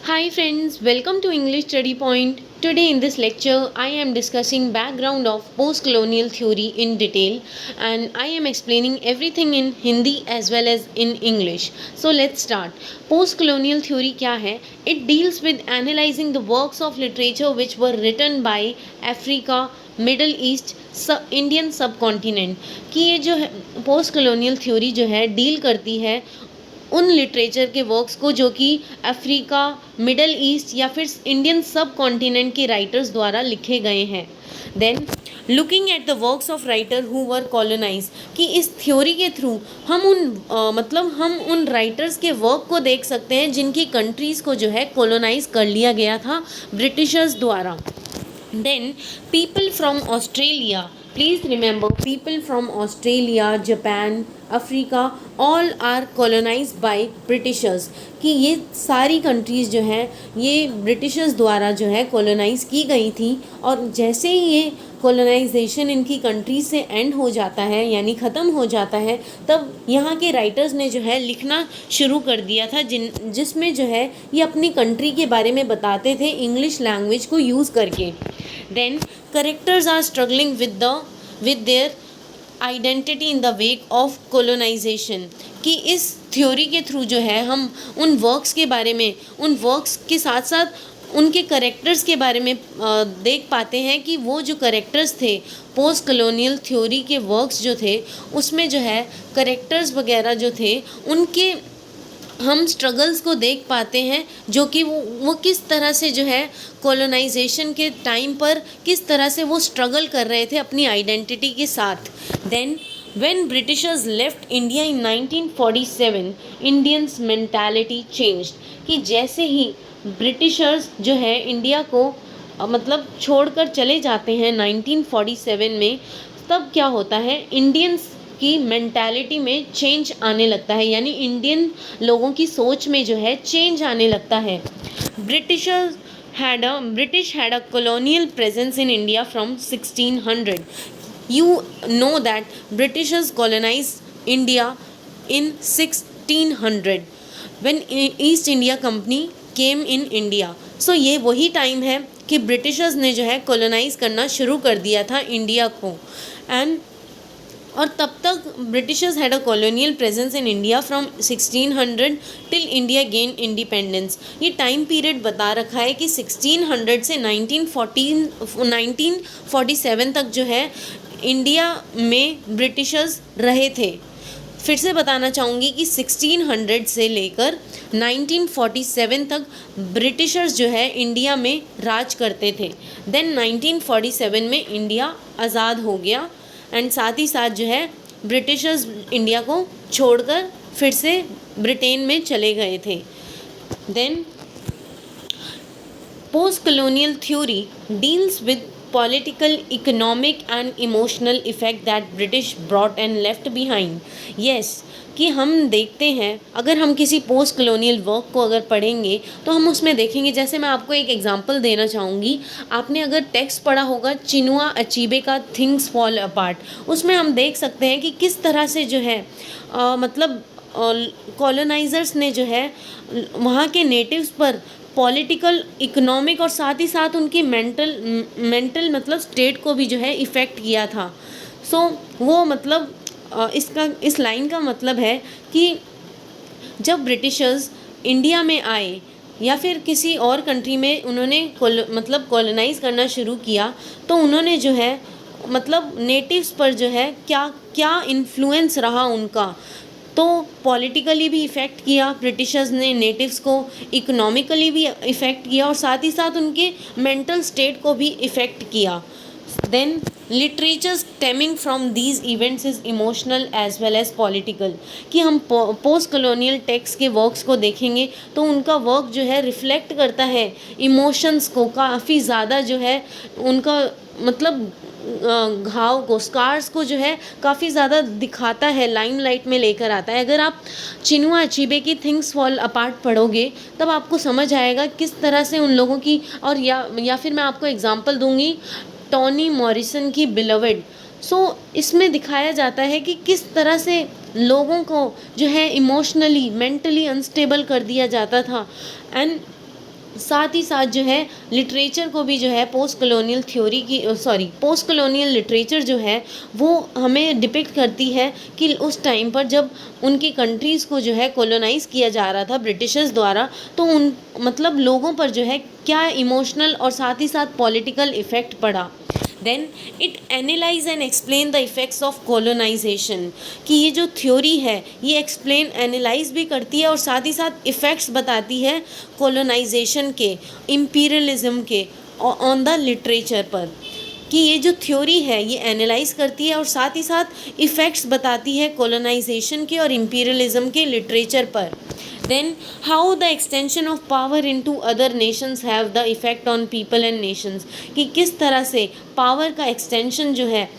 Hi friends, welcome to English Study Point. Today in this lecture, I am discussing background of post-colonial theory in detail and I am explaining everything in Hindi as well as in English. So let's start. Post-colonial theory क्या है? It deals with analyzing the works of literature which were written by Africa, middle east Indian सब continent कि ये जो है post colonial theory जो है deal करती है उन लिटरेचर के वर्क्स को जो कि अफ्रीका, मिडल ईस्ट या फिर इंडियन सब कॉन्टिनेंट के राइटर्स द्वारा लिखे गए हैं। Then looking at the works of writer who were colonise कि इस थ्योरी के थ्रू हम उन राइटर्स के वर्क को देख सकते हैं जिनकी कंट्रीज़ को जो है कॉलोनाइज कर लिया गया था ब्रिटिशर्स द्वारा। Then people from Australia, please remember people from Australia, Japan, Africa all are colonized by Britishers कि ये सारी कंट्रीज़ जो हैं ये ब्रिटिशर्स द्वारा जो है कॉलोनाइज़ की गई थी। और जैसे ही ये कॉलोनाइजेशन इनकी कंट्रीज से एंड हो जाता है यानी ख़त्म हो जाता है, तब यहाँ के राइटर्स ने जो है लिखना शुरू कर दिया था जिसमें जो है ये अपनी कंट्री के बारे में बताते थे इंग्लिश लैंग्वेज को यूज़ करके। Then characters are struggling with their identity in the wake of colonisation कि इस थ्योरी के थ्रू जो है हम उन वर्क्स के बारे में, उन वर्क्स के साथ साथ उनके करेक्टर्स के बारे में देख पाते हैं कि वो जो करेक्टर्स थे पोस्ट कॉलोनियल थ्योरी के वर्क्स जो थे उसमें जो है करेक्टर्स वगैरह जो थे उनके हम स्ट्रगल्स को देख पाते हैं जो कि वो किस तरह से जो है कॉलोनाइजेशन के टाइम पर किस तरह से वो स्ट्रगल कर रहे थे अपनी आइडेंटिटी के साथ। Then when Britishers left India in 1947 Indians mentality changed कि जैसे ही ब्रिटिशर्स जो है इंडिया को छोड़कर चले जाते हैं 1947 में, तब क्या होता है इंडियंस की मेंटालिटी में चेंज आने लगता है यानी इंडियन लोगों की सोच में जो है चेंज आने लगता है। British had a colonial presence in India from 1600. You know that Britishers colonized India in 1600 when East India Company came in India. So ये वही टाइम है कि ब्रिटिशर्स ने जो है कॉलोनाइज करना शुरू कर दिया था इंडिया को। और तब तक Britishers had a colonial presence in India from 1600 till India gain independence. ये टाइम पीरियड बता रखा है कि 1600 से 1947 तक जो है इंडिया में ब्रिटिशर्स रहे थे। फिर से बताना चाहूँगी कि 1600 से लेकर 1947 तक ब्रिटिशर्स जो है इंडिया में राज करते थे। देन 1947 में इंडिया आज़ाद हो गया एंड साथ ही साथ जो है ब्रिटिशर्स इंडिया को छोड़कर फिर से ब्रिटेन में चले गए थे। Then post colonial theory deals with political, economic and emotional effect that British brought and left behind. Yes, कि हम देखते हैं अगर हम किसी पोस्ट कॉलोनियल वर्क को अगर पढ़ेंगे तो हम उसमें देखेंगे, जैसे मैं आपको एक एग्जांपल देना चाहूँगी। आपने अगर टेक्स्ट पढ़ा होगा चिनुआ अचीबे का थिंग्स फॉल अपार्ट, उसमें हम देख सकते हैं कि किस तरह से जो है कॉलोनाइजर्स ने जो है वहाँ के नेटिव्स पर पॉलिटिकल, इकोनॉमिक और साथ ही साथ उनकी मेंटल स्टेट को भी जो है इफ़ेक्ट किया था। वो इस लाइन का मतलब है कि जब ब्रिटिशर्स इंडिया में आए या फिर किसी और कंट्री में उन्होंने कॉलोनाइज़ करना शुरू किया तो उन्होंने जो है नेटिव्स पर जो है क्या इन्फ्लुएंस रहा उनका, तो पॉलिटिकली भी इफ़ेक्ट किया ब्रिटिशर्स ने नेटिव्स को, इकोनॉमिकली भी इफ़ेक्ट किया और साथ ही साथ उनके मेंटल स्टेट को भी इफ़ेक्ट किया। Then literature stemming from these events is emotional as well as political कि हम पोस्ट कॉलोनियल टेक्स्ट के वर्क्स को देखेंगे तो उनका वर्क जो है रिफ्लेक्ट करता है इमोशंस को, काफ़ी ज़्यादा जो है उनका घाव को, स्कार्स को जो है काफ़ी ज़्यादा दिखाता है, लाइमलाइट में लेकर आता है। अगर आप चिनुआ अचीबे की थिंग्स फॉल अपार्ट पढ़ोगे तब आपको समझ आएगा किस तरह से उन लोगों की, और या फिर मैं आपको एग्जांपल दूंगी टॉनी मॉरिसन की बिलवड। इसमें दिखाया जाता है कि किस तरह से लोगों को जो है इमोशनली, मेंटली अनस्टेबल कर दिया जाता था एंड साथ ही साथ जो है लिटरेचर को भी जो है पोस्ट कॉलोनियल थ्योरी की पोस्ट कॉलोनियल लिटरेचर जो है वो हमें डिपिक्ट करती है कि उस टाइम पर जब उनकी कंट्रीज़ को जो है कॉलोनाइज़ किया जा रहा था ब्रिटिशर्स द्वारा, तो उन मतलब लोगों पर जो है क्या इमोशनल और साथ ही साथ पॉलिटिकल इफ़ेक्ट पड़ा। Then it analyse and explain the effects of colonisation, कि ये जो थ्योरी है ये एक्सप्लेन एनालाइज भी करती है और साथ ही साथ इफ़ेक्ट्स बताती है कॉलोनाइजेशन के, इम्पीरियलिज्म के ऑन द लिटरेचर पर, कि ये जो थ्योरी है ये एनालाइज करती है और साथ ही साथ इफ़ेक्ट्स बताती है कॉलोनाइजेशन के और इम्पीरियलिज्म के लिटरेचर पर। Then how the extension of power into other nations have the effect on people and nations, कि किस तरह से पावर का एक्सटेंशन जो है,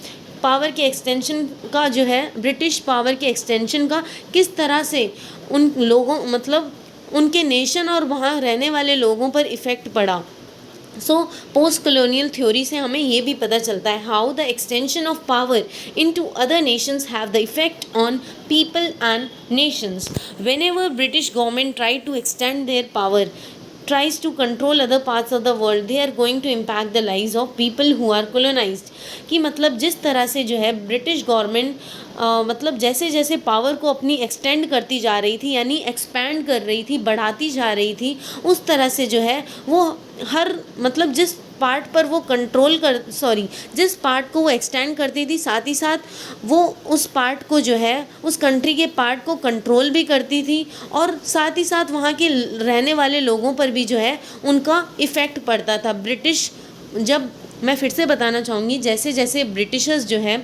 पावर के एक्सटेंशन का जो है, ब्रिटिश पावर के एक्सटेंशन का किस तरह से उन लोगों मतलब उनके नेशन और वहाँ रहने वाले लोगों पर इफ़ेक्ट पड़ा। सो पोस्ट कॉलोनियल थ्योरी से हमें ये भी पता चलता है how the extension of power into other nations have the effect on people and nations. Whenever British government try to extend their power, tries to control other parts of the world, they are going to impact the lives of people who are colonized। कि मतलब जिस तरह से जो है British government मतलब जैसे जैसे पावर को अपनी एक्सटेंड करती जा रही थी, यानी एक्सपैंड कर रही थी, बढ़ाती जा रही थी, उस तरह से जो है वो हर मतलब जिस पार्ट पर वो जिस पार्ट को वो एक्सटेंड करती थी, साथ ही साथ वो उस पार्ट को जो है उस कंट्री के पार्ट को कंट्रोल भी करती थी और साथ ही साथ वहाँ के रहने वाले लोगों पर भी जो है उनका इफ़ेक्ट पड़ता था। ब्रिटिश जब मैं फिर से बताना चाहूँगी, जैसे जैसे ब्रिटिशर्स जो है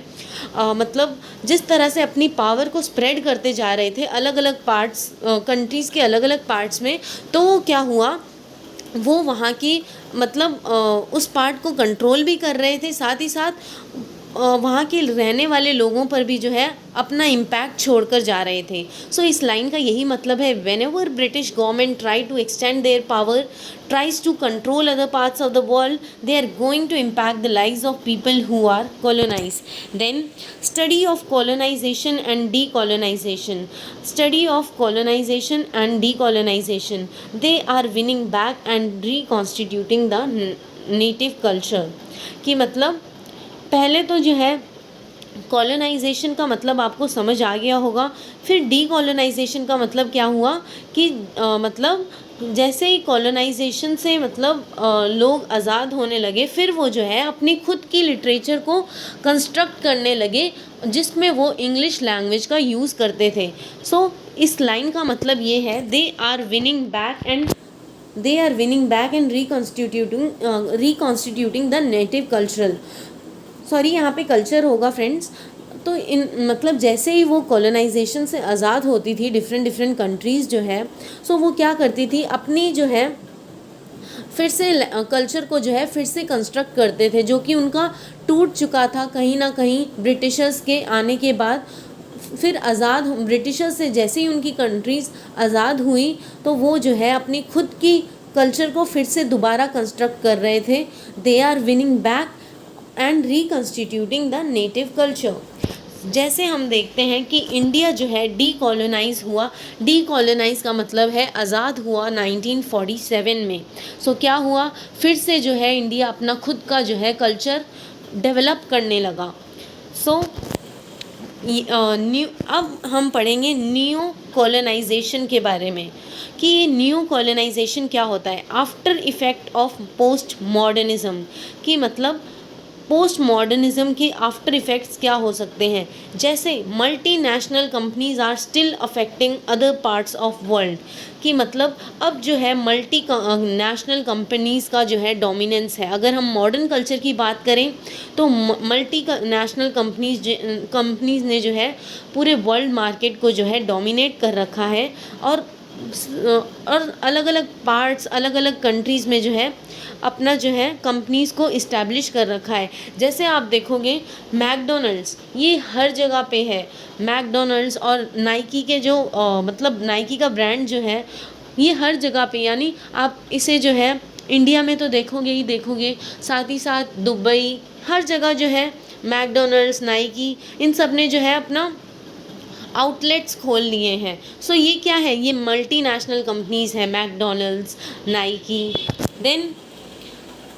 मतलब जिस तरह से अपनी पावर को स्प्रेड करते जा रहे थे अलग अलग पार्ट्स, कंट्रीज़ के अलग अलग पार्ट्स में, तो क्या हुआ, वो वहाँ की मतलब उस पार्ट को कंट्रोल भी कर रहे थे, साथ ही साथ वहाँ के रहने वाले लोगों पर भी जो है अपना इम्पैक्ट छोड़कर जा रहे थे। सो इस लाइन का यही मतलब है, whenever British government try to extend their power, tries to control other parts of the world, they are going to impact the lives of people who are colonized. Then study of colonization and decolonization, study of colonization and decolonization, they are winning back and reconstituting the native culture। कि मतलब पहले तो जो है colonisation का मतलब आपको समझ आ गया होगा, फिर डीकॉलोनाइजेशन का मतलब क्या हुआ कि मतलब जैसे ही कॉलोनाइजेशन से मतलब लोग आज़ाद होने लगे, फिर वो जो है अपनी खुद की लिटरेचर को कंस्ट्रक्ट करने लगे जिसमें वो इंग्लिश लैंग्वेज का यूज़ करते थे। सो इस लाइन का मतलब ये है, they are winning back and reconstituting the native cultural, sorry यहाँ पे कल्चर होगा फ्रेंड्स। तो इन मतलब जैसे ही वो कॉलोनाइजेशन से आज़ाद होती थी डिफरेंट कंट्रीज़ जो है, सो वो क्या करती थी, अपनी जो है फिर से कल्चर को जो है फिर से कंस्ट्रक्ट करते थे, जो कि उनका टूट चुका था कहीं ना कहीं ब्रिटिशर्स के आने के बाद। फिर ब्रिटिशर्स से जैसे ही उनकी कंट्रीज़ आज़ाद हुई, तो वो जो है अपनी खुद की कल्चर को फिर से दोबारा कंस्ट्रक्ट कर रहे थे। They are winning back and reconstituting the native culture. जैसे हम देखते हैं कि इंडिया जो है डीकॉलोनाइज हुआ, डीकॉलोनाइज का मतलब है आज़ाद हुआ 1947 में। सो क्या हुआ, फिर से जो है इंडिया अपना खुद का जो है कल्चर डेवलप करने लगा। सो अब हम पढ़ेंगे न्यू कॉलोनाइजेशन के बारे में, कि ये न्यू कॉलोनाइजेशन क्या होता है after effect of post modernism, कि मतलब पोस्ट मॉडर्निज्म के आफ्टर इफ़ेक्ट्स क्या हो सकते हैं। जैसे multinational companies are still affecting other parts of world, कि मतलब अब जो है मल्टी नेशनल कंपनीज़ का जो है डोमिनेंस है। अगर हम मॉडर्न कल्चर की बात करें तो मल्टी नेशनल कंपनीज़ ने जो है पूरे वर्ल्ड मार्केट को जो है डोमिनेट कर रखा है और अलग अलग पार्ट्स, अलग अलग कंट्रीज़ में जो है अपना जो है कंपनीज़ को इस्टेब्लिश कर रखा है। जैसे आप देखोगे मैकडोनल्ड्स, ये हर जगह पे है। मैकडोनल्ड्स और नाइकी के जो मतलब नाइकी का ब्रांड जो है ये हर जगह पे, यानी आप इसे जो है इंडिया में तो देखोगे ही देखोगे, साथ ही साथ दुबई, हर जगह जो है मैकडोनल्ड्स, नाइकी, इन सब ने जो है अपना आउटलेट्स खोल लिए हैं। सो ये क्या है, ये मल्टीनेशनल कंपनीज़ है, मैकडोनल्ड्स, नाइकी, देन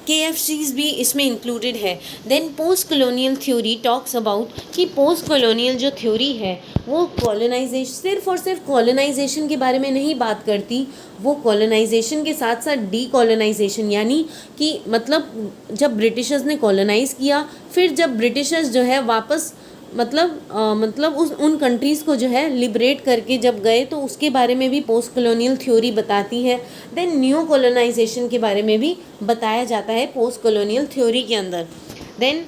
KFCs भी इसमें इंक्लूडेड है। Then post colonial theory talks about कि पोस्ट कॉलोनियल जो थ्योरी है वो कॉलोनाइजेशन, सिर्फ और सिर्फ कॉलोनाइजेशन के बारे में नहीं बात करती, वो कॉलोनाइजेशन के साथ साथ डी कॉलोनाइजेशन, यानी कि मतलब जब ब्रिटिशर्स ने कॉलोनाइज़ किया, फिर जब ब्रिटिशर्स जो है वापस मतलब उस उन कंट्रीज़ को जो है लिबरेट करके जब गए, तो उसके बारे में भी पोस्ट कॉलोनियल थ्योरी बताती है। देन न्यू कॉलोनाइजेशन के बारे में भी बताया जाता है पोस्ट कॉलोनियल थ्योरी के अंदर। Then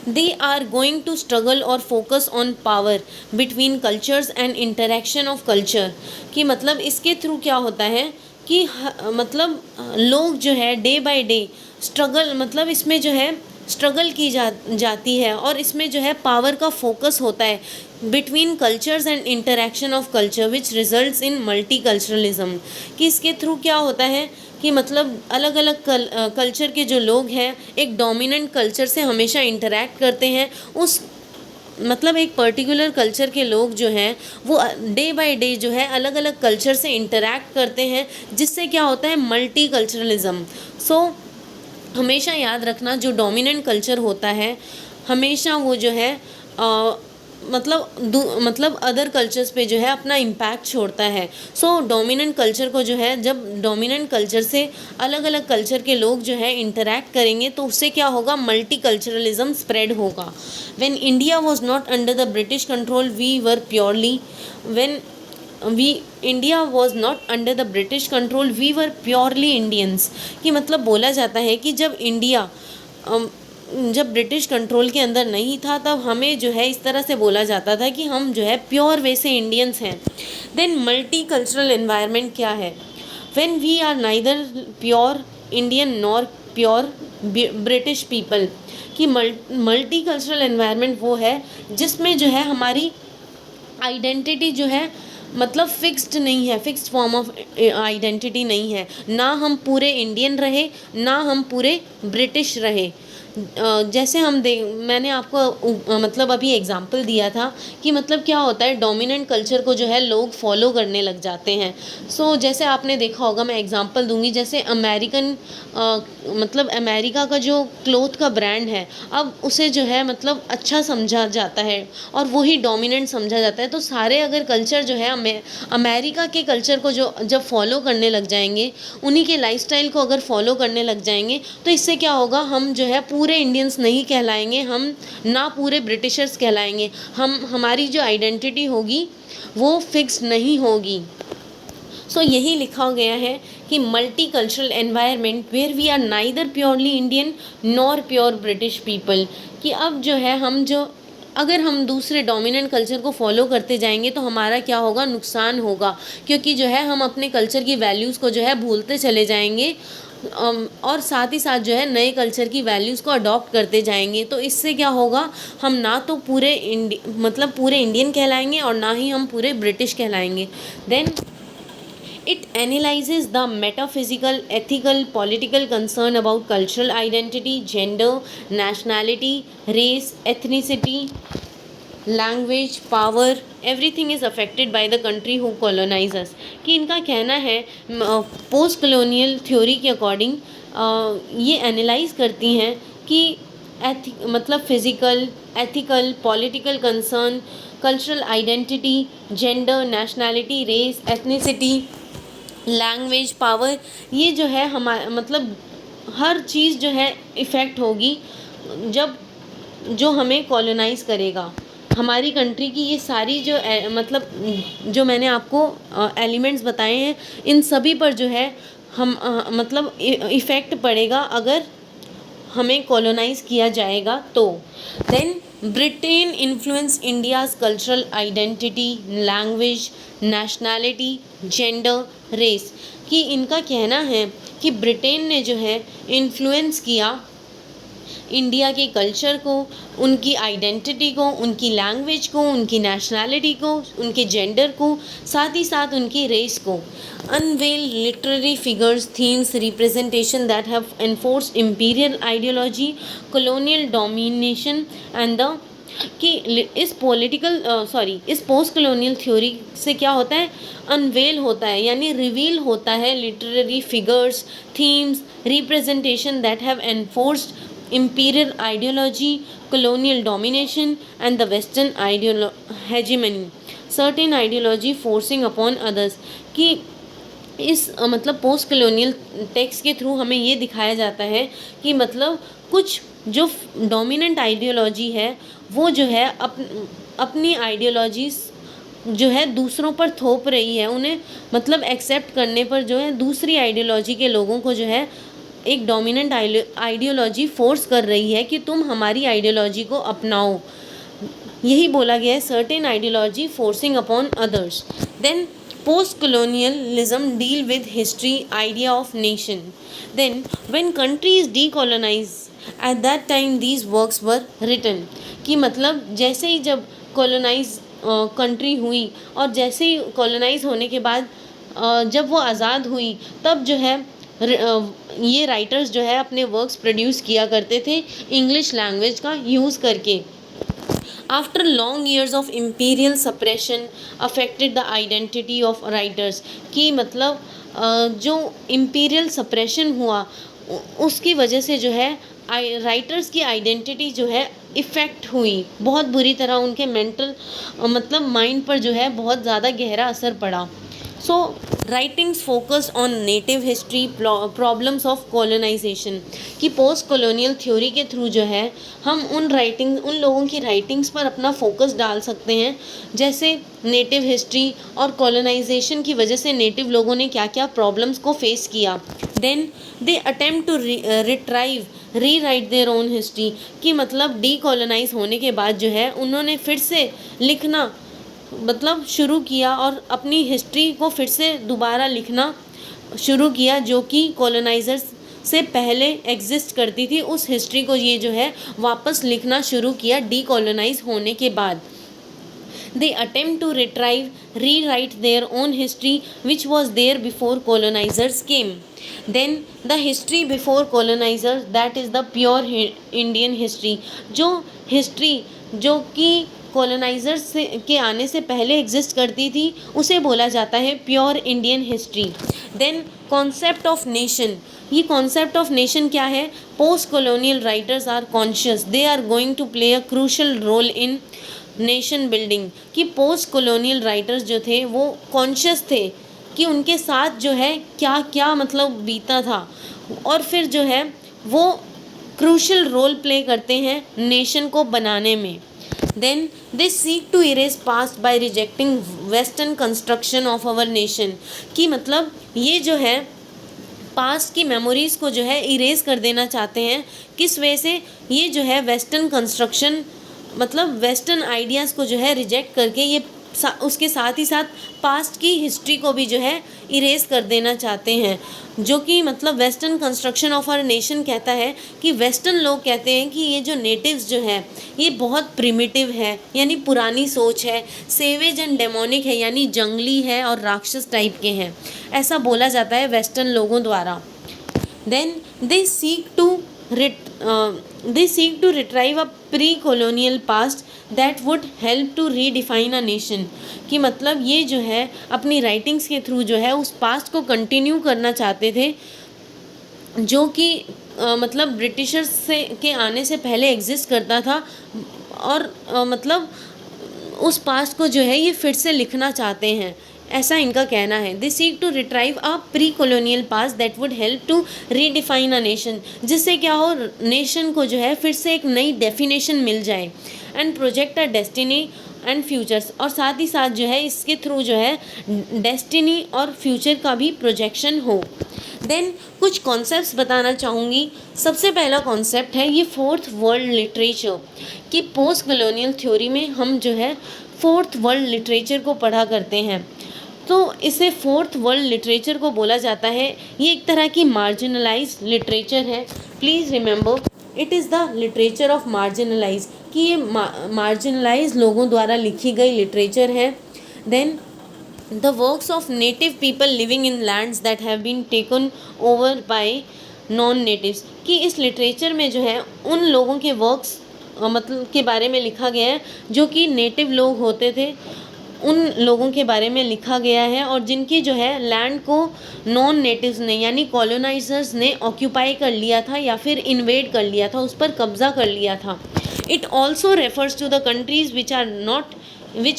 they are going to struggle और focus on power between cultures and interaction of culture, कि मतलब इसके थ्रू क्या होता है कि मतलब लोग जो है डे बाय डे स्ट्रगल, मतलब इसमें जो है स्ट्रगल की जाती है, और इसमें जो है पावर का फोकस होता है between cultures and interaction of culture which results in multi culturalism, कि इसके थ्रू क्या होता है कि मतलब अलग अलग कल्चर के जो लोग हैं एक डोमिनेंट कल्चर से हमेशा इंटरेक्ट करते हैं, उस मतलब एक पर्टिकुलर कल्चर के लोग जो हैं वो डे बाय डे जो है अलग अलग कल्चर से इंटरेक्ट करते हैं, जिससे क्या होता है मल्टी कल्चरलिज्म। सो हमेशा याद रखना, जो डोमिनेंट कल्चर होता है हमेशा वो जो है मतलब अदर कल्चर्स पे जो है अपना इम्पैक्ट छोड़ता है। सो डोमिनेंट कल्चर को जो है, जब डोमिनेंट कल्चर से अलग अलग कल्चर के लोग जो है इंटरैक्ट करेंगे तो उससे क्या होगा, मल्टी कल्चरलिज्म स्प्रेड होगा। When India was not under the British control we were purely India was not under the British control we were purely Indians, कि मतलब बोला जाता है कि जब इंडिया जब ब्रिटिश कंट्रोल के अंदर नहीं था तब हमें जो है इस तरह से बोला जाता था कि हम जो है प्योर वे से इंडियंस हैं। देन मल्टी कल्चरल एनवायरनमेंट क्या है, when we are neither pure Indian nor pure British people, कि मल्टी कल्चरल एनवायरनमेंट वो है जिसमें जो है हमारी आइडेंटिटी जो है मतलब फिक्स्ड नहीं है, फिक्स्ड फॉर्म ऑफ आइडेंटिटी नहीं है, ना हम पूरे इंडियन रहे ना हम पूरे ब्रिटिश रहे। जैसे मैंने आपको मतलब अभी एग्जांपल दिया था कि मतलब क्या होता है डोमिनेंट कल्चर को जो है लोग फॉलो करने लग जाते हैं। सो जैसे आपने देखा होगा, मैं एग्जांपल दूंगी, जैसे मतलब अमेरिका का जो क्लोथ का ब्रांड है, अब उसे जो है मतलब अच्छा समझा जाता है और वही डोमिनेंट समझा जाता है। तो सारे अगर कल्चर जो है अमेरिका के कल्चर को जो जब फॉलो करने लग जाएंगे, उन्हीं के लाइफस्टाइल को अगर फॉलो करने लग जाएंगे, तो इससे क्या होगा, हम जो है पूरे इंडियंस नहीं कहलाएंगे, हम ना पूरे ब्रिटिशर्स कहलाएंगे, हमारी जो आइडेंटिटी होगी वो फिक्स नहीं होगी। सो यही लिखा गया है कि multicultural environment where we are neither purely Indian nor pure British people, कि अब जो है अगर हम दूसरे डोमिनेंट कल्चर को फॉलो करते जाएंगे तो हमारा क्या होगा, नुकसान होगा, क्योंकि जो है हम अपने कल्चर की वैल्यूज़ को जो है भूलते चले जाएंगे और साथ ही साथ जो है नए कल्चर की वैल्यूज़ को अडॉप्ट करते जाएंगे। तो इससे क्या होगा, हम ना तो पूरे इंडियन कहलाएंगे और ना ही हम पूरे ब्रिटिश कहलाएंगे। Then it analyzes the metaphysical, ethical, political concern about cultural identity, gender, nationality, race, ethnicity, language, power, everything is affected by the country who colonize us। कि इनका कहना है पोस्ट कॉलोनियल थ्योरी के अकॉर्डिंग ये analyse करती हैं कि मतलब physical, ethical, political concern, cultural identity, gender, nationality, race, ethnicity, language, power, ये जो है मतलब हर चीज़ जो है इफ़ेक्ट होगी जब जो हमें कॉलोनाइज़ करेगा हमारी कंट्री की। ये सारी जो मतलब जो मैंने आपको एलिमेंट्स बताए हैं, इन सभी पर जो है हम मतलब इफ़ेक्ट पड़ेगा अगर हमें कॉलोनाइज़ किया जाएगा तो। Then Britain influence India's cultural identity, language, nationality, gender, race, कि इनका कहना है कि ब्रिटेन ने जो है इन्फ्लुएंस किया इंडिया के कल्चर को, उनकी आइडेंटिटी को, उनकी लैंग्वेज को, उनकी नेशनैलिटी को, उनके जेंडर को, साथ ही साथ उनकी रेस को। Unveil literary figures, themes, representation that have enforced imperial ideology, colonial domination and the कि इस पोस्ट कॉलोनियल थ्योरी से क्या होता है, अनवेल होता है यानी रिवील होता है literary figures, themes, representation that have enforced imperial ideology, colonial domination and the western hegemony, certain ideology forcing upon others। कि इस मतलब पोस्ट कॉलोनियल टेक्स्ट के थ्रू हमें ये दिखाया जाता है कि मतलब कुछ जो डोमिनेंट आइडियोलॉजी है वो जो है अपनी आइडियोलॉजीज जो है दूसरों पर थोप रही है, उन्हें मतलब एक्सेप्ट करने पर जो है दूसरी आइडियोलॉजी के लोगों को जो है एक डोमिनेंट आइडियोलॉजी फोर्स कर रही है कि तुम हमारी आइडियोलॉजी को अपनाओ। यही बोला गया है, certain ideology forcing upon others. Then post colonialism deal with history idea of nation, then when countries decolonize at that time these works were written। कि मतलब जैसे ही जब कॉलोनाइज कंट्री हुई और जैसे ही कॉलोनाइज होने के बाद जब वो आज़ाद हुई तब जो है ये राइटर्स जो है अपने वर्क्स प्रोड्यूस किया करते थे इंग्लिश लैंग्वेज का यूज़ करके। After long years of imperial suppression affected the identity of writers। कि मतलब जो imperial suppression हुआ उसकी वजह से जो है राइटर्स की आइडेंटिटी जो है इफ़ेक्ट हुई, बहुत बुरी तरह उनके मेंटल मतलब माइंड पर जो है बहुत ज़्यादा गहरा असर पड़ा। So writings focus on native history, problems of colonisation. कि पोस्ट कॉलोनियल थ्योरी के थ्रू जो है हम उन लोगों की राइटिंग्स पर अपना फोकस डाल सकते हैं, जैसे नेटिव हिस्ट्री और कॉलोनाइजेशन की वजह से नेटिव लोगों ने क्या क्या प्रॉब्लम्स को फेस किया। Then they attempt to retrieve rewrite their own history. कि मतलब डीकॉलोनाइज होने के बाद जो है उन्होंने फिर से लिखना मतलब शुरू किया और अपनी हिस्ट्री को फिर से दोबारा लिखना शुरू किया जो कि कॉलोनाइजर्स से पहले एग्जिस्ट करती थी, उस हिस्ट्री को ये जो है वापस लिखना शुरू किया डीकॉलोनाइज होने के बाद। They attempt to retrieve, rewrite their own history which was there before colonizers came। Then the history before colonizers, that is the pure Indian history। जो हिस्ट्री जो कि कॉलोनाइजर्स से के आने से पहले एग्जिस्ट करती थी उसे बोला जाता है pure Indian history. Then concept of nation. ये कॉन्सेप्ट ऑफ नेशन क्या है? Post colonial writers are conscious they are going to play a crucial role in nation building. कि पोस्ट कॉलोनियल राइटर्स जो थे वो कॉन्शियस थे कि उनके साथ जो है क्या क्या मतलब बीता था और फिर जो है वो क्रूशल रोल प्ले करते हैं नेशन को बनाने में। Then they seek to erase past by rejecting western construction of our nation। कि मतलब ये जो है पास्ट की मेमोरीज को जो है इरेज कर देना चाहते हैं। किस वजह से? ये जो है वेस्टर्न कंस्ट्रक्शन मतलब वेस्टर्न आइडियाज़ को जो है रिजेक्ट करके ये उसके साथ ही साथ पास्ट की हिस्ट्री को भी जो है इरेज कर देना चाहते हैं। जो कि मतलब western construction of our nation कहता है कि वेस्टर्न लोग कहते हैं कि ये जो नेटिव्स जो है ये बहुत प्रिमिटिव है यानी पुरानी सोच है, सेवेज एंड डेमोनिक है यानी जंगली है और राक्षस टाइप के हैं, ऐसा बोला जाता है वेस्टर्न लोगों द्वारा। Then they seek to retrieve a pre colonial past that would help to redefine a nation. कि मतलब ये जो है अपनी राइटिंग्स के थ्रू जो है उस पास्ट को कंटिन्यू करना चाहते थे जो कि मतलब ब्रिटिशर्स से के आने से पहले एग्जिस्ट करता था और मतलब उस पास्ट को जो है ये फिर से लिखना चाहते हैं, ऐसा इनका कहना है। They seek to retrieve a pre colonial past that would help to redefine a nation. जिससे क्या हो, नेशन को जो है फिर से एक नई डेफिनेशन मिल जाए and project a destiny and futures. और साथ ही साथ जो है इसके थ्रू जो है डेस्टिनी और फ्यूचर का भी प्रोजेक्शन हो। देन कुछ कॉन्सेप्ट्स बताना चाहूँगी। सबसे पहला कॉन्सेप्ट है ये फोर्थ वर्ल्ड लिटरेचर। कि पोस्ट कॉलोनियल थ्योरी में हम जो है फोर्थ वर्ल्ड लिटरेचर को पढ़ा करते हैं, तो इसे फोर्थ वर्ल्ड लिटरेचर को बोला जाता है। ये एक तरह की मार्जिनलाइज लिटरेचर है। Please remember it is the literature of marginalise. कि ये मार्जिनलाइज लोगों द्वारा लिखी गई लिटरेचर है। Then the works of native people living in lands that have been taken over by non natives. कि इस लिटरेचर में जो है उन लोगों के वर्क्स मतलब के बारे में लिखा गया है, जो कि नेटिव लोग होते थे उन लोगों के बारे में लिखा गया है, और जिनकी जो है लैंड को नॉन नेटिव्स ने यानी कॉलोनाइजर्स ने ऑक्यूपाई कर लिया था या फिर इन्वेड कर लिया था, उस पर कब्जा कर लिया था। It also refers to the countries which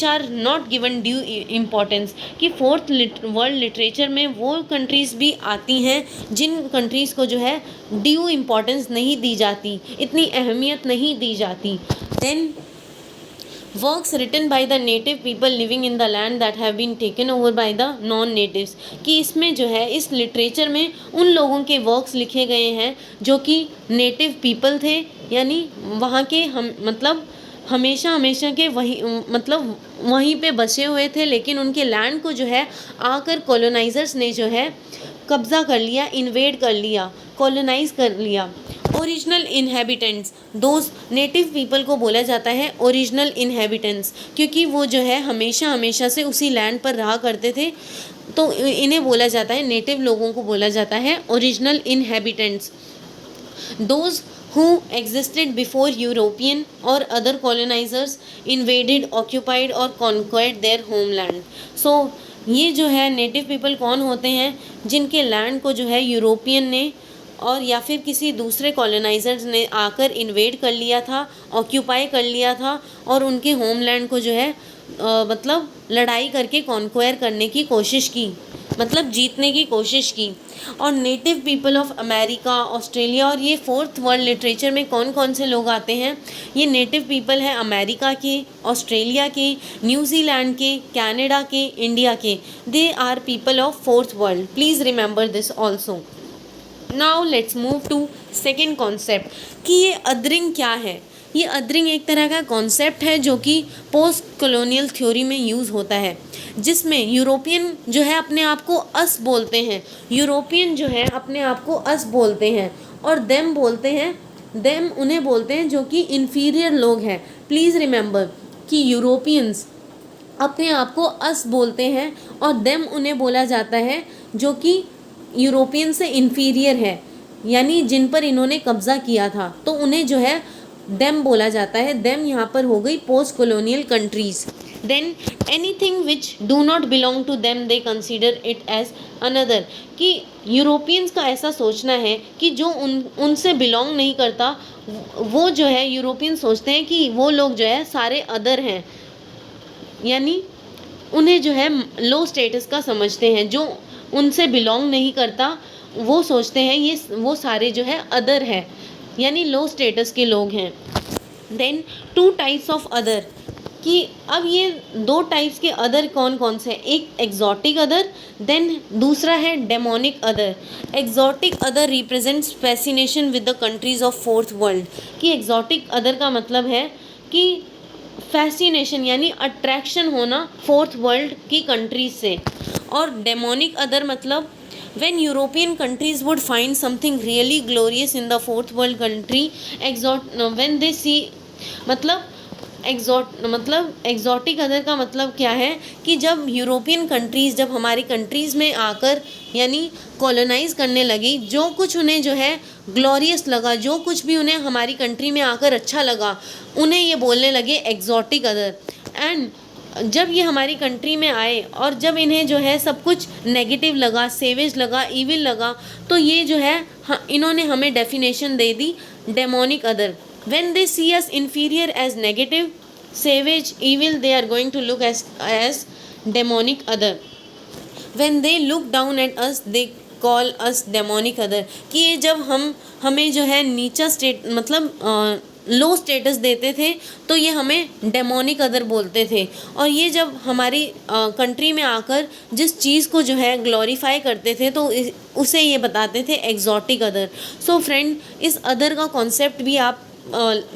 are not given due importance, कि फोर्थ वर्ल्ड लिटरेचर में वो कंट्रीज़ भी आती हैं जिन कंट्रीज़ को जो है ड्यू इम्पोर्टेंस नहीं दी जाती, इतनी अहमियत नहीं दी जाती। Then works written by the native people living in the land that have been taken over by the non natives, कि इसमें जो है इस लिटरेचर में उन लोगों के वर्क्स लिखे गए हैं जो कि नेटिव पीपल थे, यानी वहाँ के हम मतलब हमेशा के वहीं पे बसे हुए थे, लेकिन उनके लैंड को जो है आकर कॉलोनाइजर्स ने जो है कब्ज़ा कर लिया, इन्वेड कर लिया, कॉलोनाइज कर लिया। Original inhabitants, those native people को बोला जाता है ओरिजिनल इनहेबिटेंट्स, क्योंकि वो जो है हमेशा से उसी लैंड पर रहा करते थे, तो इन्हें बोला जाता है, नेटिव लोगों को बोला जाता है original inhabitants. Those who existed before European or other colonizers invaded, occupied or conquered their homeland. So ये जो है नेटिव पीपल कौन होते हैं, जिनके लैंड को जो है यूरोपियन ने और या फिर किसी दूसरे कॉलोनाइजर्स ने आकर इन्वेड कर लिया था, ऑक्यूपाई कर लिया था, और उनके होमलैंड को जो है मतलब लड़ाई करके कॉन्क्वायर करने की कोशिश की, मतलब जीतने की कोशिश की। और native people of America, Australia, और ये फोर्थ वर्ल्ड लिटरेचर में कौन कौन से लोग आते हैं, ये नेटिव पीपल हैं अमेरिका के, ऑस्ट्रेलिया के, न्यूजीलैंड के, कनाडा के, इंडिया के। They are people of fourth world, please remember this also. Now let's move to second concept कि ये अदरिंग क्या है। ये अदरिंग एक तरह का कॉन्सेप्ट है जो कि पोस्ट कॉलोनियल थ्योरी में यूज़ होता है, जिसमें यूरोपियन जो है अपने आप को अस बोलते हैं, यूरोपियन जो है अपने आप को अस बोलते हैं, और देम बोलते हैं, देम उन्हें बोलते हैं जो कि इन्फीरियर लोग हैं। प्लीज़ रिमेंबर कि यूरोपियंस अपने आप को अस बोलते हैं और देम उन्हें बोला जाता है जो कि यूरोपियन से इन्फीरियर है, यानी जिन पर इन्होंने कब्ज़ा किया था, तो उन्हें जो है देम बोला जाता है। देम यहाँ पर हो गई post colonial countries. Then anything which do not belong to them they consider it as another, कि यूरोपियंस का ऐसा सोचना है कि जो उनसे बिलोंग नहीं करता, वो जो है यूरोपियन सोचते हैं कि वो लोग जो है सारे अदर हैं, यानी उन्हें जो है लो स्टेटस का समझते हैं। जो उनसे बिलोंग नहीं करता वो सोचते हैं ये वो सारे जो है अदर है, यानी लो स्टेटस के लोग हैं। Then two types of other, कि अब ये दो टाइप्स के अदर कौन कौन से हैं, एक एग्जॉटिक अदर, देन दूसरा है demonic other. Exotic other represents fascination with the countries of fourth world, कि एग्जॉटिक अदर का मतलब है कि फैसिनेशन यानी अट्रैक्शन होना फोर्थ वर्ल्ड की कंट्रीज से, और डेमोनिक अदर मतलब when European countries would find something really glorious in the fourth world country, when they see मतलब एग्जॉटिक अदर का मतलब क्या है कि जब यूरोपियन कंट्रीज़ जब हमारी कंट्रीज़ में आकर यानी कॉलोनाइज करने लगी, जो कुछ उन्हें जो है ग्लोरियस लगा, जो कुछ भी उन्हें हमारी कंट्री में आकर अच्छा लगा, उन्हें ये बोलने लगे एग्जॉटिक अदर। एंड जब ये हमारी कंट्री में आए और जब इन्हें जो है सब कुछ नेगेटिव लगा, सेवेज लगा, इविल लगा, तो ये जो है इन्होंने हमें definition they the demonic other. When they see us inferior as negative, savage, evil, they are going to look as demonic other. When they look down at us, they call us demonic other, कि ये जब हमें जो है नीचा state मतलब लो status देते थे तो ये हमें डेमोनिक अदर बोलते थे, और ये जब हमारी कंट्री में आकर जिस चीज़ को जो है ग्लोरीफाई करते थे तो उसे ये बताते थे एग्जॉटिक अदर। सो फ्रेंड, इस अदर का कॉन्सेप्ट भी आप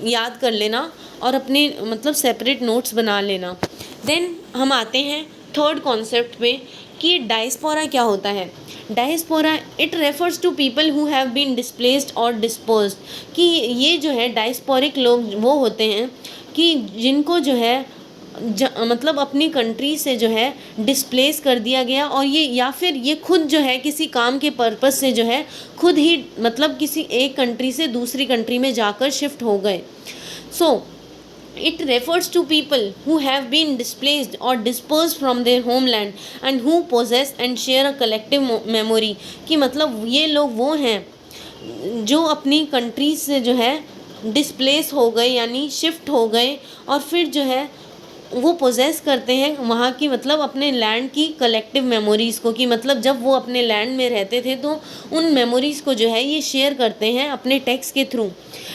याद कर लेना और अपने मतलब सेपरेट नोट्स बना लेना। देन हम आते हैं थर्ड कॉन्सेप्ट पे कि डायस्पोरा क्या होता है। Diaspora it refers to people who have been displaced और डिस्पोज्ड, कि ये जो है डायस्पोरिक लोग वो होते हैं कि जिनको जो है मतलब अपनी कंट्री से जो है डिस्प्लेस कर दिया गया, और ये या फिर ये खुद जो है किसी काम के पर्पस से जो है खुद ही मतलब किसी एक कंट्री से दूसरी कंट्री में जाकर शिफ्ट हो गए। So it refers to people who have been displaced or dispersed from their homeland and who possess and share a collective memory, कि मतलब ये लोग वो हैं जो अपनी कंट्री से जो है डिस्प्लेस हो गए यानी शिफ्ट हो गए और फिर जो है वो पोजेस करते हैं वहाँ की मतलब अपने लैंड की कलेक्टिव मेमोरीज़ को, कि मतलब जब वो अपने लैंड में रहते थे तो उन मेमोरीज़ को जो है ये शेयर करते हैं अपने टेक्स्ट के through.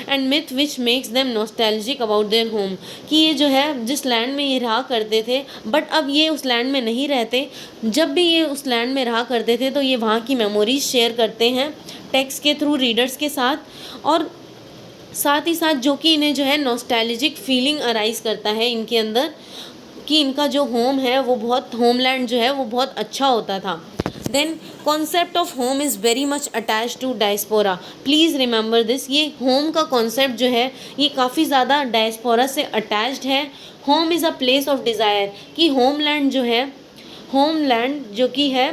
And myth which makes them nostalgic about their home, कि ये जो है जिस लैंड में ये रहा करते थे बट अब ये उस लैंड में नहीं रहते, जब भी ये उस लैंड में रहा करते थे तो ये वहाँ की मेमोरीज शेयर करते हैं टेक्स्ट के थ्रू रीडर्स के साथ, और साथ ही साथ जो कि इन्हें जो है नॉस्टैल्जिक फीलिंग अराइज करता है इनके अंदर कि इनका जो होम है वो बहुत, होमलैंड जो है वो बहुत अच्छा होता था। Then concept of home is very much attach to diaspora, please remember this, ये होम का कॉन्सेप्ट जो है ये काफ़ी ज़्यादा डायस्पोरा से अटैच्ड है। Home is a place of desire, कि होमलैंड जो है, होमलैंड जो कि है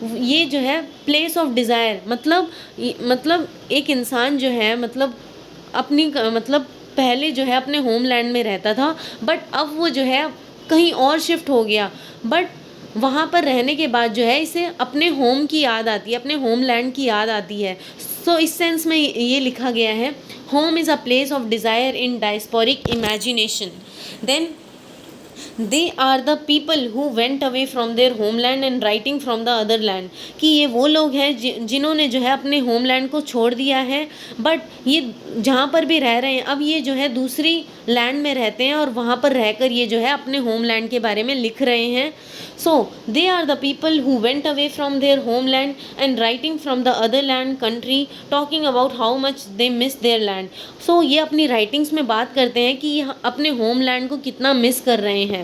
ये जो है प्लेस ऑफ डिज़ायर, मतलब एक इंसान जो है मतलब अपनी मतलब पहले जो है अपने होमलैंड में रहता था बट अब वो जो है कहीं और शिफ्ट हो गया, बट वहाँ पर रहने के बाद जो है इसे अपने होम की याद आती है, अपने होमलैंड की याद आती है। सो इस सेंस में ये लिखा गया है, home is a place of desire in diasporic imagination. Then they are the people who went away from their homeland and writing from the other land, कि ये वो लोग हैं जिन्होंने जो है अपने होमलैंड को छोड़ दिया है बट ये जहाँ पर भी रह रहे हैं अब ये जो है दूसरी लैंड में रहते हैं और वहाँ पर रहकर ये जो है अपने होमलैंड के बारे में लिख रहे हैं। So they are the people who went away from their homeland and writing from the other land country talking about how much they miss their land. So ये अपनी राइटिंग्स में बात करते हैं कि ये अपने होमलैंड को कितना मिस कर रहे हैं।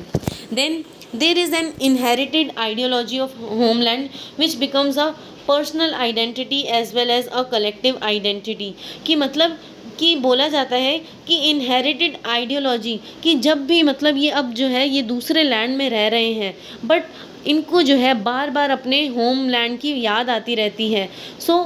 Then there is an inherited ideology of homeland which becomes a personal identity as well as a collective identity, कि मतलब कि बोला जाता है कि इनहेरिटेड आइडियोलॉजी, कि जब भी मतलब ये अब जो है ये दूसरे लैंड में रह रहे हैं बट इनको जो है बार बार अपने होम लैंड की याद आती रहती है। सो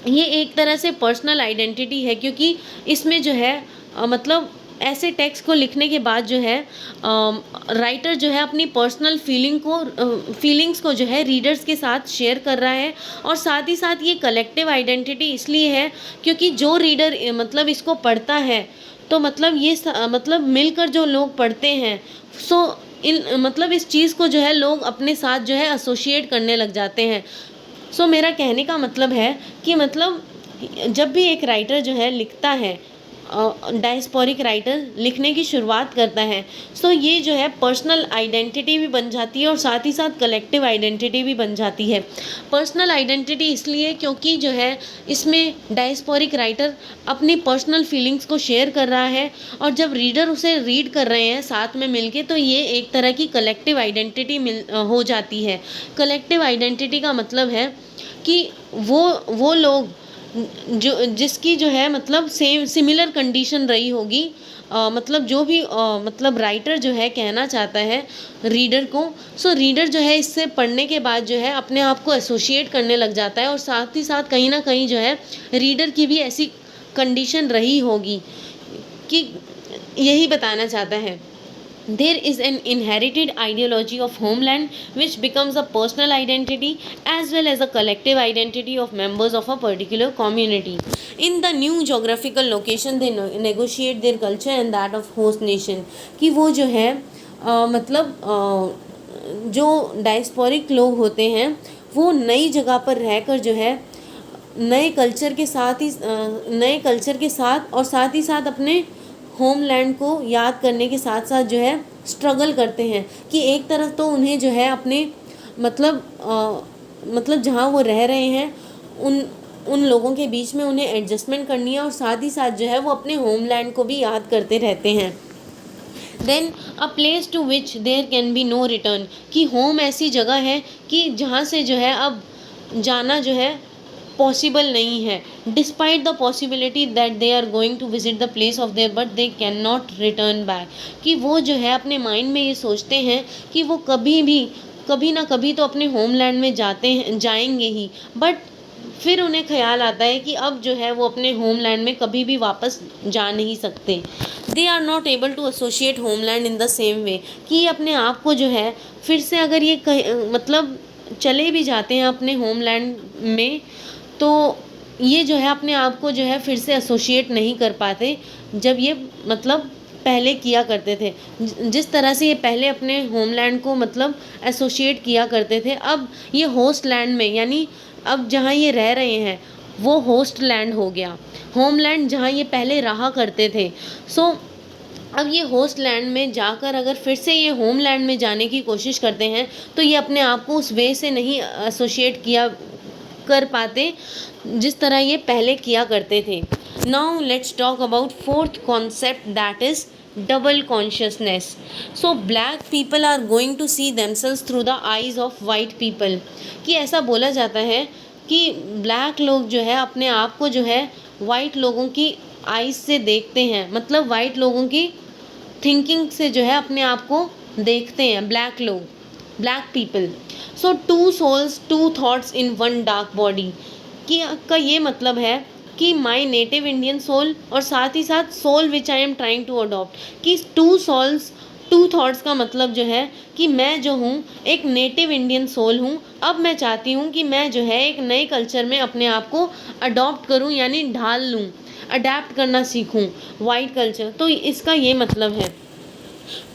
ये एक तरह से पर्सनल आइडेंटिटी है, क्योंकि इसमें जो है मतलब ऐसे टेक्स्ट को लिखने के बाद जो है राइटर जो है अपनी पर्सनल फीलिंग्स को जो है रीडर्स के साथ शेयर कर रहा है, और साथ ही साथ ये कलेक्टिव आइडेंटिटी इसलिए है क्योंकि जो रीडर मतलब इसको पढ़ता है तो मतलब ये मतलब मिलकर जो लोग पढ़ते हैं, सो मतलब इस चीज़ को जो है लोग अपने साथ जो है एसोसिएट करने लग जाते हैं। सो मेरा कहने का मतलब है कि मतलब जब भी एक राइटर जो है लिखता है, डायस्पोरिक राइटर लिखने की शुरुआत करता है, सो ये जो है पर्सनल आइडेंटिटी भी बन जाती है और साथ ही साथ कलेक्टिव आइडेंटिटी भी बन जाती है। पर्सनल आइडेंटिटी इसलिए क्योंकि जो है इसमें डायस्पोरिक राइटर अपनी पर्सनल फीलिंग्स को शेयर कर रहा है और जब रीडर उसे रीड कर रहे हैं साथ में मिलके तो ये एक तरह की कलेक्टिव आइडेंटिटी हो जाती है। कलेक्टिव आइडेंटिटी का मतलब है कि वो लोग जो जिसकी जो है मतलब सेम सिमिलर कंडीशन रही होगी, मतलब जो भी मतलब राइटर जो है कहना चाहता है रीडर को, सो रीडर जो है इससे पढ़ने के बाद जो है अपने आप को एसोसिएट करने लग जाता है और साथ ही साथ कहीं ना कहीं जो है रीडर की भी ऐसी कंडीशन रही होगी, कि यही बताना चाहता है। There is an inherited ideology of homeland which becomes a personal identity as well as a collective identity of members of a particular community. In the new geographical location they negotiate their culture and that of host nation, कि वो जो है मतलब जो diasporic लोग होते हैं वो नई जगह पर रहकर जो है नए कल्चर के साथ और साथ ही साथ अपने होमलैंड को याद करने के साथ साथ जो है स्ट्रगल करते हैं, कि एक तरफ तो उन्हें जो है अपने मतलब जहाँ वो रह रहे हैं उन लोगों के बीच में उन्हें एडजस्टमेंट करनी है और साथ ही साथ जो है वो अपने होमलैंड को भी याद करते रहते हैं। Then a place to which there can be no return, कि होम ऐसी जगह है कि जहाँ से जो है अब जाना जो है पॉसिबल नहीं है। Despite the possibility that they are going to visit the place of their but they can not return back, कि वो जो है अपने माइंड में ये सोचते हैं कि वो कभी ना कभी तो अपने होमलैंड में जाएंगे ही, बट फिर उन्हें ख्याल आता है कि अब जो है वो अपने होमलैंड में कभी भी वापस जा नहीं सकते। They are not able to associate homeland in the same way, कि ये अपने आप को जो है फिर से अगर ये मतलब चले भी जाते हैं अपने होमलैंड में, तो ये जो है अपने आप को जो है फिर से एसोशिएट नहीं कर पाते जब ये मतलब पहले किया करते थे। जिस तरह से ये पहले अपने होमलैंड को मतलब एसोशिएट किया करते थे, अब ये होस्ट लैंड में, यानी अब जहाँ ये रह रहे हैं वो होस्ट लैंड हो गया। होमलैंड जहाँ ये पहले रहा करते थे, सो अब ये होस्ट लैंड में जाकर अगर फिर से ये होमलैंड में जाने की कोशिश करते हैं तो ये अपने आप को उस वे से नहीं एसोशिएट किया कर पाते जिस तरह ये पहले किया करते थे। Now let's talk about fourth concept, that is double consciousness. So black people are going to see themselves through the eyes of white people, कि ऐसा बोला जाता है कि ब्लैक लोग जो है अपने आप को जो है वाइट लोगों की आईज से देखते हैं, मतलब वाइट लोगों की थिंकिंग से जो है अपने आप को देखते हैं ब्लैक लोग, black people. So two souls two thoughts in one dark body, कि का ये मतलब है कि माई नेटिव इंडियन सोल और साथ ही साथ soul which I am trying to adopt, कि टू सोल्स टू थॉट्स का मतलब जो है कि मैं जो हूँ एक नेटिव इंडियन सोल हूँ, अब मैं चाहती हूँ कि मैं जो है एक नए कल्चर में अपने आप को अडॉप्ट करूँ, यानी ढाल लूँ, अडेप्ट करना सीखूँ वाइट कल्चर। तो इसका ये मतलब है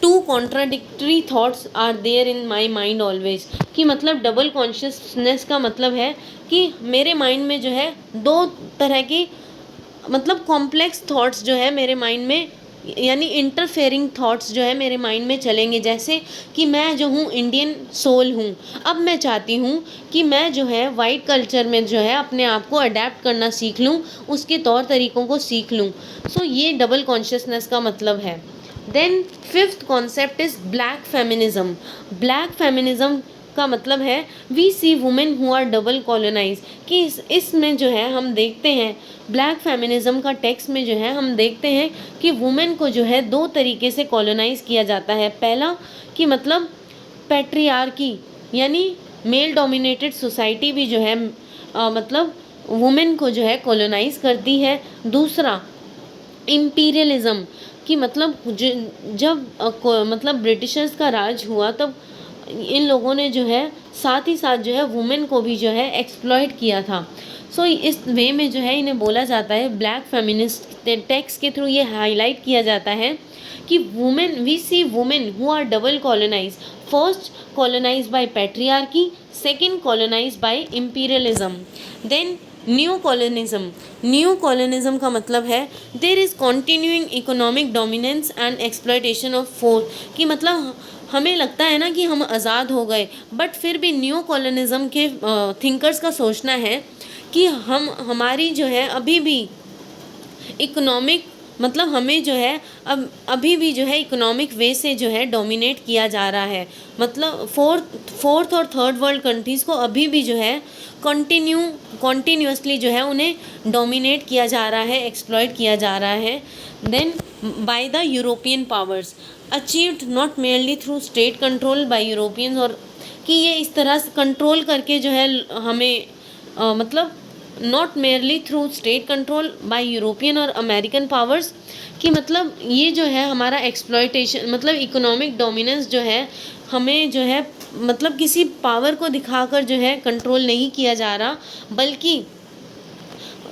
two contradictory thoughts are there in my mind always, कि मतलब डबल कॉन्शियसनेस का मतलब है कि मेरे माइंड में जो है दो तरह की मतलब कॉम्प्लेक्स थॉट्स जो है मेरे माइंड में, यानी इंटरफेयरिंग थॉट्स जो है मेरे माइंड में चलेंगे। जैसे कि मैं जो हूँ इंडियन सोल हूँ, अब मैं चाहती हूँ कि मैं जो है वाइट कल्चर में जो है अपने आप को अडेप्ट करना सीख लूँ, उसके तौर तरीक़ों को सीख लूँ। सो ये डबल कॉन्शियसनेस का मतलब है। Then fifth concept is black feminism. Black feminism का मतलब है we see women who are double colonise, कि इसमें जो है हम देखते हैं ब्लैक फेमिनिज्म का टेक्स्ट में जो है हम देखते हैं कि वुमेन को जो है दो तरीके से कॉलोनाइज किया जाता है। पहला कि मतलब पैट्रियार्की, यानी मेल डोमिनेटेड सोसाइटी भी जो है मतलब वुमेन को जो है कॉलोनाइज करती है। दूसरा इम्पीरियलिज्म, कि मतलब जब मतलब ब्रिटिशर्स का राज हुआ तब इन लोगों ने जो है साथ ही साथ जो है वुमेन को भी जो है एक्सप्लॉइट किया था। सो इस वे में जो है इन्हें बोला जाता है, ब्लैक फेमिनिस्ट टेक्स्ट के थ्रू ये हाईलाइट किया जाता है कि women we see women who are double colonise, first colonise by patriarchy, second colonise by imperialism. Then new colonialism. New colonialism का मतलब है there is continuing economic dominance and exploitation of force, कि मतलब हमें लगता है ना कि हम आज़ाद हो गए, बट फिर भी न्यू कॉलोनिज्म के थिंकर्स का सोचना है कि हमारी जो है अभी भी इकोनॉमिक मतलब हमें जो है अब अभी भी जो है इकोनॉमिक वे से जो है डोमिनेट किया जा रहा है। मतलब फोर्थ और थर्ड वर्ल्ड कंट्रीज़ को अभी भी जो है कॉन्टीन्यूसली जो है उन्हें डोमिनेट किया जा रहा है, एक्सप्लॉइट किया जा रहा है। Then by the European powers achieved not merely through state control by Europeans, और कि ये इस तरह से कंट्रोल करके जो है हमें मतलब not merely through state control bye European और अमेरिकन पावर्स, कि मतलब ये जो है हमारा एक्सप्लॉयटेशन मतलब इकोनॉमिक डोमिनेंस जो है हमें जो है मतलब किसी पावर को दिखाकर जो है कंट्रोल नहीं किया जा रहा, बल्कि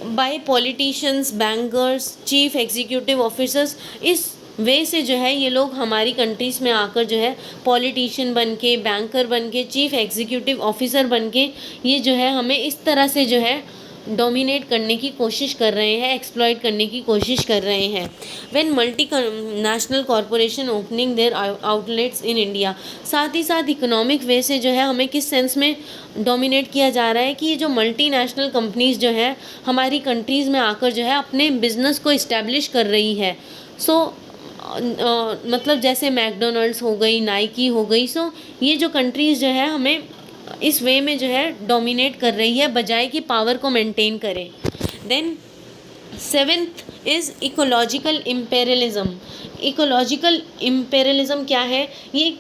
by politicians, bankers, chief executive officers, इस वे से जो है ये लोग हमारी कंट्रीज़ में आकर जो है पॉलिटिशियन बन के, बैंकर बन के, चीफ एग्जीक्यूटिव ऑफिसर बन के ये जो है हमें इस तरह से जो है डोमिनेट करने की कोशिश कर रहे हैं, एक्सप्लॉइट करने की कोशिश कर रहे हैं। When multi national corporation opening there outlets in India, साथ ही साथ इकोनॉमिक वे से जो है हमें किस सेंस में डोमिनेट किया जा रहा है कि ये जो मल्टी नेशनल कंपनीज़ जो है हमारी कंट्रीज़ में आकर जो है अपने बिजनेस को इस्टेब्लिश कर रही है। सो मतलब जैसे मैकडोनल्ड्स हो गई, नाइकी हो गई, सो ये जो कंट्रीज़ जो है हमें इस वे में जो है डोमिनेट कर रही है बजाय कि पावर को मेंटेन करें। Then seventh is ecological imperialism. Ecological imperialism क्या है? ये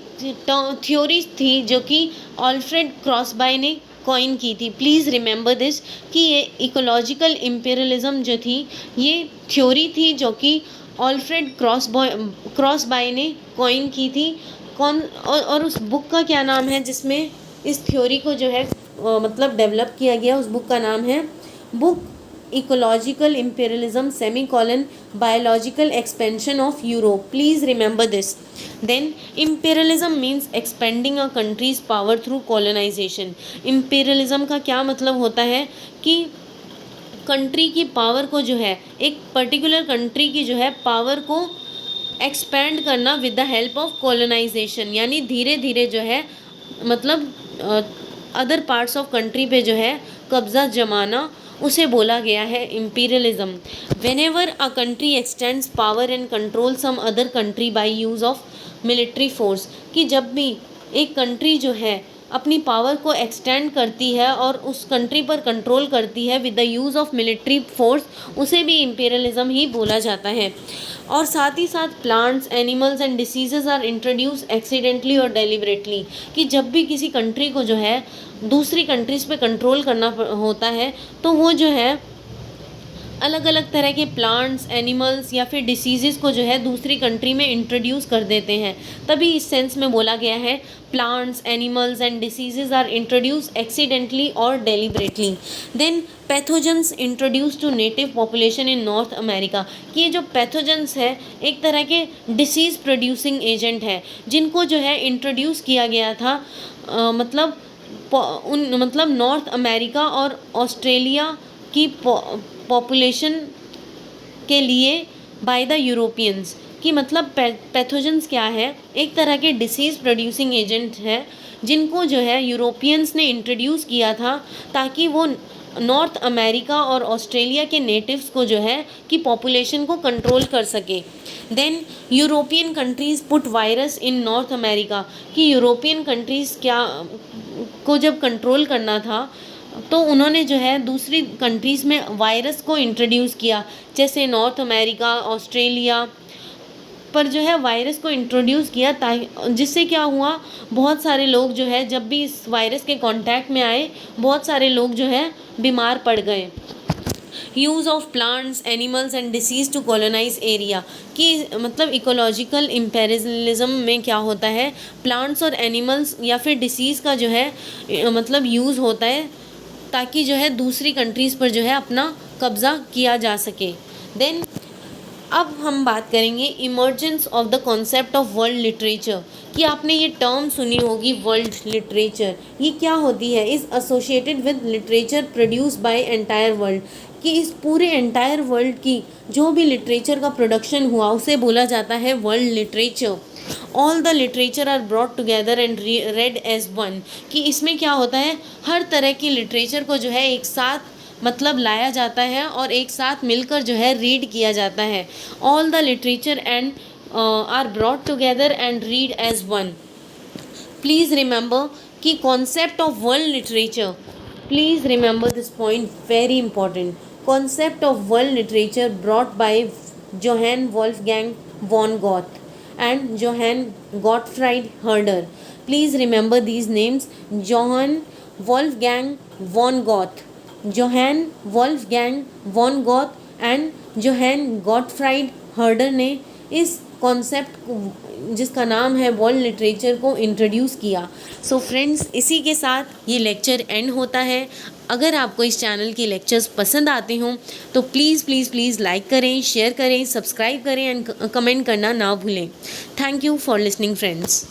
थ्योरी थी जो कि ऑल्फ्रेड क्रॉसबाय ने कॉइन की थी। प्लीज़ रिमेंबर दिस कि ये इकोलॉजिकल इम्पेरियलिज्म जो थी ये थ्योरी थी जो कि ऑल्फ्रेड क्रॉसबाय ने कॉइन की थी। और उस बुक का क्या नाम है जिसमें इस थ्योरी को जो है मतलब डेवलप किया गया, उस बुक का नाम है book ecological imperialism semicolon biological expansion of Europe. Please remember this. Then imperialism means expanding a country's power through colonisation. Imperialism का क्या मतलब होता है कि कंट्री की पावर को जो है, एक पर्टिकुलर कंट्री की जो है पावर को एक्सपेंड करना with the help of colonisation, यानी धीरे धीरे जो है मतलब अदर पार्ट्स ऑफ कंट्री पे जो है कब्जा जमाना, उसे बोला गया है imperialism. Whenever a country extends power and control some other country by use of military force, कि जब भी एक कंट्री जो है अपनी पावर को एक्सटेंड करती है और उस कंट्री पर कंट्रोल करती है with the use of military force, उसे भी इम्पेरियलिज्म ही बोला जाता है। और साथ ही साथ plants, animals and diseases are introduce accidentally और डेलिबरेटली, कि जब भी किसी कंट्री को जो है दूसरी कंट्रीज़ पे कंट्रोल करना होता है तो वो जो है अलग अलग तरह के प्लांट्स, एनिमल्स या फिर डिसीज़ को जो है दूसरी कंट्री में इंट्रोड्यूस कर देते हैं। तभी इस सेंस में बोला गया है plants, animals and diseases are introduce accidentally और deliberately. Then pathogens introduce to native population in North America, कि ये जो पैथोजेंस है एक तरह के डिसीज़ प्रोड्यूसिंग एजेंट है जिनको जो है इंट्रोड्यूस किया गया था मतलब नॉर्थ अमेरिका और ऑस्ट्रेलिया की पॉपुलेशन के लिए बाय द यूरोपियंस। कि मतलब पैथोजेंस क्या है, एक तरह के डिसीज़ प्रोड्यूसिंग एजेंट है जिनको जो है यूरोपियंस ने इंट्रोड्यूस किया था ताकि वो नॉर्थ अमेरिका और ऑस्ट्रेलिया के नेटिव्स को जो है कि पॉपुलेशन को कंट्रोल कर सके। Then European countries put virus in North America, कि यूरोपियन कंट्रीज़ क्या को जब कंट्रोल करना था तो उन्होंने जो है दूसरी कंट्रीज़ में वायरस को इंट्रोड्यूस किया, जैसे नॉर्थ अमेरिका, ऑस्ट्रेलिया पर जो है वायरस को इंट्रोड्यूस किया, जिससे क्या हुआ, बहुत सारे लोग जो है जब भी इस वायरस के कांटेक्ट में आए बहुत सारे लोग जो है बीमार पड़ गए। Use of plants, animals and disease to colonise area, कि मतलब इकोलॉजिकल इम्पेरियलिज्म में क्या होता है, प्लांट्स और एनिमल्स या फिर डिसीज़ का जो है मतलब यूज़ होता है ताकि जो है दूसरी कंट्रीज़ पर जो है अपना कब्ज़ा किया जा सके। देन अब हम बात करेंगे emergence of the concept of world literature, कि आपने ये टर्म सुनी होगी वर्ल्ड लिटरेचर। ये क्या होती है, is associated with literature produce by entire world, कि इस पूरे एंटायर वर्ल्ड की जो भी लिटरेचर का प्रोडक्शन हुआ उसे बोला जाता है world literature. All the literature are brought together and read as one, कि इसमें क्या होता है, हर तरह की लिटरेचर को जो है एक साथ मतलब लाया जाता है और एक साथ मिलकर जो है रीड किया जाता है। All the literature and are brought together and read as one. Please remember कि concept of world literature, please remember this point, very important. Concept of world literature brought by Johann Wolfgang von Goethe and Johann Gottfried Herder. Please remember these names: Johann Wolfgang von Goethe, Johann Wolfgang von Goethe and Johann Gottfried Herder ने इस concept जिसका नाम है world literature को introduce किया। So friends, इसी के साथ ये लेक्चर एंड होता है। अगर आपको इस चैनल के लेक्चर्स पसंद आते हों तो प्लीज़ प्लीज़ प्लीज़ लाइक करें, शेयर करें, सब्सक्राइब करें एंड कमेंट करना ना भूलें। Thank you for listening friends.